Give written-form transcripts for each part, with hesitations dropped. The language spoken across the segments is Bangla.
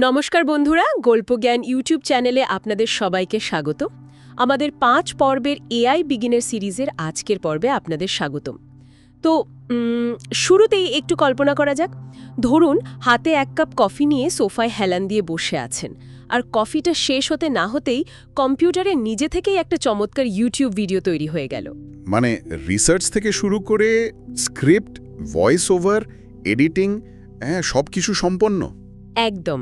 নমস্কার বন্ধুরা, গল্পজ্ঞান ইউটিউব চ্যানেলে আপনাদের সবাইকে স্বাগত। আমাদের 5 পর্বের এআই বিগিনার সিরিজের আজকের পর্বে আপনাদের স্বাগতম। তো শুরুতেই একটু কল্পনা করা যাক। ধরুন হাতে 1 কাপ কফি নিয়ে সোফায় হেলান দিয়ে বসে আছেন, আর কফিটা শেষ হতে না হতেই কম্পিউটারে নিজে থেকেই একটা চমৎকার ইউটিউব ভিডিও তৈরি হয়ে গেল। মানে রিসার্চ থেকে শুরু করে স্ক্রিপ্ট, ভয়েস ওভার, এডিটিং, সব কিছু সম্পন্ন। একদম।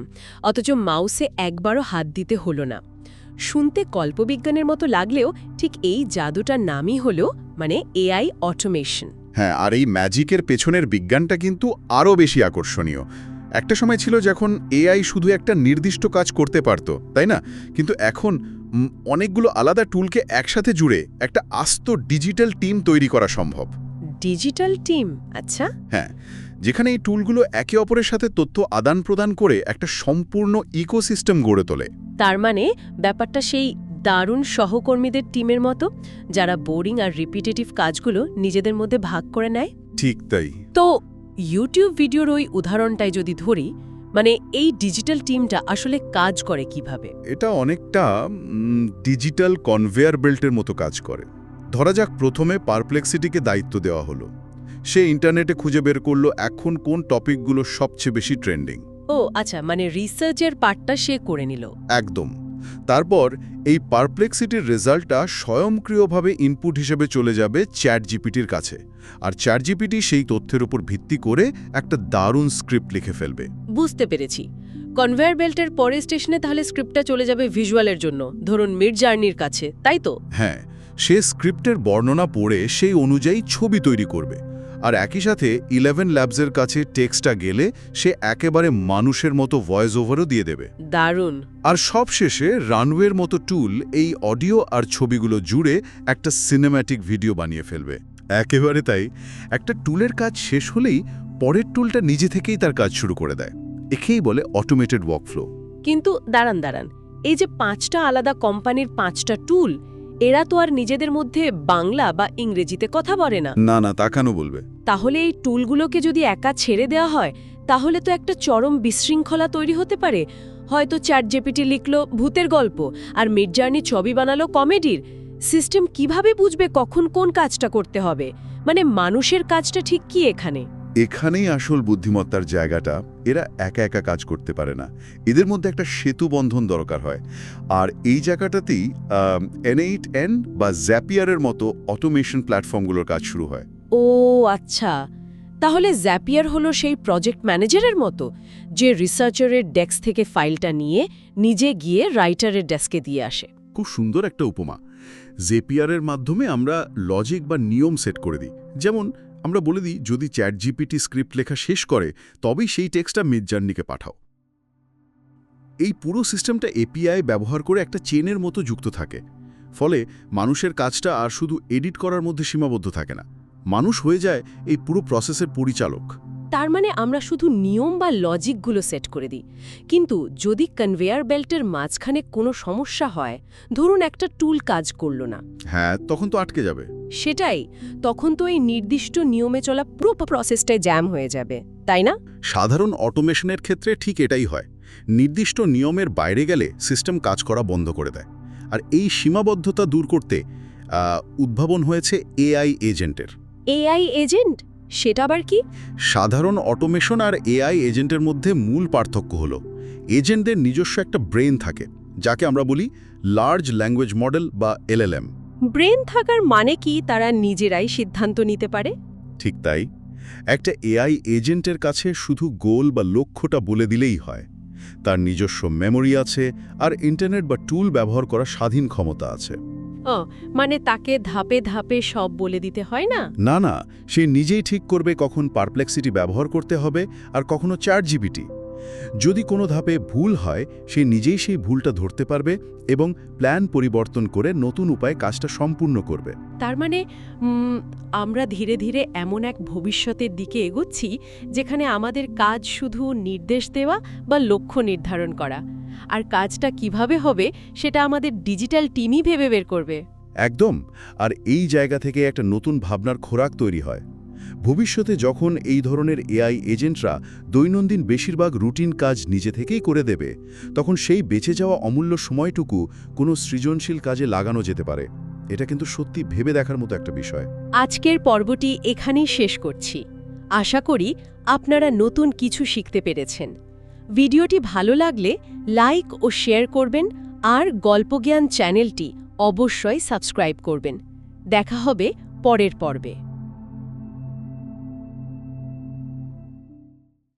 অথচ মাউসে একবারও হাত দিতে হলো না। শুনতে কল্পবিজ্ঞানের মতো লাগলেও ঠিক এই জাদুটার নামই হলো এআই অটোমেশন। হ্যাঁ, আর এই ম্যাজিকের পেছনের বিজ্ঞানটা কিন্তু আরও বেশি আকর্ষণীয়। একটা সময় ছিল যখন এআই শুধু একটা নির্দিষ্ট কাজ করতে পারত, তাই না? কিন্তু এখন অনেকগুলো আলাদা টুলকে একসাথে জুড়ে একটা আস্ত ডিজিটাল টিম তৈরি করা সম্ভব। Digital team? আচ্ছা। হ্যাঁ, যেখানে এই টুলগুলো একে অপরের সাথে তথ্য আদান প্রদান করে একটা সম্পূর্ণ ইকোসিস্টেম গড়ে তোলে। তার মানে ব্যাপারটা সেই দারুণ সহকর্মীদের টিমের মতো, যারা বোরিং আর রিপিটেটিভ কাজগুলো নিজেদের মধ্যে ভাগ করে নেয়। ঠিক তাই। তো ইউটিউব ভিডিওর ওই উদাহরণটাই যদি ধরি, এই ডিজিটাল টিমটা আসলে কাজ করে কিভাবে? এটা অনেকটা ডিজিটাল কনভেয়ার বেল্টের মতো কাজ করে। ধরা যাক প্রথমে পারপ্লেক্সিটিকে দায়িত্ব দেওয়া হলো। সে ইন্টারনেটে খুঁজে বের করলো এখন কোন টপিকগুলো সবচেয়ে বেশি ট্রেন্ডিং। ও আচ্ছা, রিসার্চের পার্টটা সে করে নিল। একদম। তারপর এই পারপ্লেক্সিটির রেজাল্টটা স্বয়ংক্রিয়ভাবে ইনপুট হিসেবে চলে যাবে চ্যাটজিপিটির কাছে, আর চ্যাটজিপিটি সেই তথ্যের উপর ভিত্তি করে একটা দারুণ স্ক্রিপ্ট লিখে ফেলবে। বুঝতে পেরেছি। কনভেয়ার বেল্টের পরের স্টেশনে তাহলে স্ক্রিপ্টটা চলে যাবে ভিজুয়ালের জন্য, ধরুন মিড জার্নির কাছে, তাই তো? হ্যাঁ, সে স্ক্রিপ্টের বর্ণনা পড়ে সেই অনুযায়ী ছবি তৈরি করবে, আর একই সাথে 11 ল্যাবসের কাছে টেক্সটটা গেলে সে একেবারে মানুষের মতো ভয়েস ওভারও দিয়ে দেবে। দারুণ। আর সবশেষে রানওয়ের মতো টুল এই অডিও আর ছবিগুলো জুড়ে একটা সিনেম্যাটিক ভিডিও বানিয়ে ফেলবে। একেবারে তাই। একটা টুলের কাজ শেষ হলেই পরের টুলটা নিজে থেকেই তার কাজ শুরু করে দেয়। একেই বলে অটোমেটেড ওয়ার্কফ্লো। কিন্তু দাঁড়ান, এই যে 5টা আলাদা কোম্পানির 5টা টুল, এরা তো আর নিজেদের মধ্যে বাংলা বা ইংরেজিতে কথা বলে না। না, তা কেন বলবে? তাহলে এই টুলগুলোকে যদি একা ছেড়ে দেওয়া হয়, তাহলে তো একটা চরম বিশৃঙ্খলা তৈরি হতে পারে। হয়তো চ্যাটজিপিটি লিখলো ভূতের গল্প, আর মিডজার্নি ছবি বানালো কমেডির। সিস্টেম কিভাবে বুঝবে কখন কোন কাজটা করতে হবে? মানুষের কাজটা ঠিক কি এখানে? এখানেই আসল বুদ্ধিমত্তার জায়গাটা। এরা একা একা কাজ করতে পারে না, এদের মধ্যে একটা সেতু বন্ধন দরকার হয়। আর এই জায়গাটাতেই N8N বা জ্যাপিয়ারের মতো অটোমেশন প্ল্যাটফর্মগুলোর কাজ শুরু হয়। ও আচ্ছা, তাহলে জ্যাপিয়ার হলো সেই প্রজেক্ট ম্যানেজারের মতো, যে রিসার্চারের ডেস্ক থেকে ফাইলটা নিয়ে নিজে গিয়ে রাইটারের ডেস্কে দিয়ে আসে। খুব সুন্দর একটা উপমা। জেপিয়ারের মাধ্যমে আমরা লজিক বা নিয়ম সেট করে দিই। যেমন আমরা বলে দিই, যদি চ্যাটজিপিটি স্ক্রিপ্ট লেখা শেষ করে তবেই সেই টেক্সটটা মিডজার্নিকে পাঠাও। এই পুরো সিস্টেমটা এপিআই ব্যবহার করে একটা চেনের মতো যুক্ত থাকে। ফলে মানুষের কাজটা আর শুধু এডিট করার মধ্যে সীমাবদ্ধ থাকে না, মানুষ হয়ে যায় এই পুরো প্রসেসের পরিচালক। তার আমরা শুধু নিয়ম বা লজিকগুলো সেট করে দিই, কিন্তু যদি কনভেয়ার বেল্টের মাঝখানে কোনো সমস্যা হয়, ধরুন একটা টুল কাজ করলো না, হ্যাঁ, তখন তো আটকে যাবে। সেটাই, তখন তো এই নির্দিষ্ট নিয়মে চলা পুরো প্রসেসটাই জ্যাম হয়ে যাবে, তাই না? সাধারণ অটোমেশনের ক্ষেত্রে ঠিক এটাই হয়। নির্দিষ্ট নিয়মের বাইরে গেলে সিস্টেম কাজ করা বন্ধ করে দেয়। আর এই সীমাবদ্ধতা দূর করতে উদ্ভাবন হয়েছে এআই এজেন্টের। AI agent? সেটা আবার কি? সাধারণ অটোমেশন আর এআই এজেন্টের মধ্যে মূল পার্থক্য হলো এজেন্টদের নিজস্ব একটা ব্রেন থাকে, যাকে আমরা বলি লার্জ ল্যাঙ্গুয়েজ মডেল বা LLM। ব্রেন থাকার মানে কি তারা নিজেরাই সিদ্ধান্ত নিতে পারে? ঠিক তাই। একটা এআই এজেন্টের কাছে শুধু গোল বা লক্ষ্যটা বলে দিলেই হয়। তার নিজস্ব মেমোরি আছে, আর ইন্টারনেট বা টুল ব্যবহার করার স্বাধীন ক্ষমতা আছে। ও, তাকে ধাপে ধাপে সব বলে দিতে হয় না? না, সে নিজেই ঠিক করবে কখন পারপ্লেক্সিটি ব্যবহার করতে হবে আর কখনো চ্যাটজিপিটি। যদি কোনো ধাপে ভুল হয়, সে নিজেই সেই ভুলটা ধরতে পারবে এবং প্ল্যান পরিবর্তন করে নতুন উপায়ে কাজটা সম্পূর্ণ করবে। তার আমরা ধীরে ধীরে এমন এক ভবিষ্যতের দিকে এগোচ্ছি যেখানে আমাদের কাজ শুধু নির্দেশ দেওয়া বা লক্ষ্য নির্ধারণ করা, আর কাজটা কিভাবে হবে সেটা আমাদের ডিজিটাল টিমই ভেবে বের করবে। একদম। আর এই জায়গা থেকে একটা নতুন ভাবনার খোরাক তৈরি হয়। ভবিষ্যতে যখন এই ধরনের এআই এজেন্টরা দৈনন্দিন বেশিরভাগ রুটিন কাজ নিজে থেকেই করে দেবে, তখন সেই বেঁচে যাওয়া অমূল্য সময়টুকু কোনো সৃজনশীল কাজে লাগানো যেতে পারে। এটা কিন্তু সত্যি ভেবে দেখার মতো একটা বিষয়। আজকের পর্বটি এখানেই শেষ করছি। আশা করি আপনারা নতুন কিছু শিখতে পেরেছেন। ভিডিওটি ভালো লাগলে লাইক ও শেয়ার করবেন, আর গল্পজ্ঞান চ্যানেলটি অবশ্যই সাবস্ক্রাইব করবেন। দেখা হবে পরের পর্বে।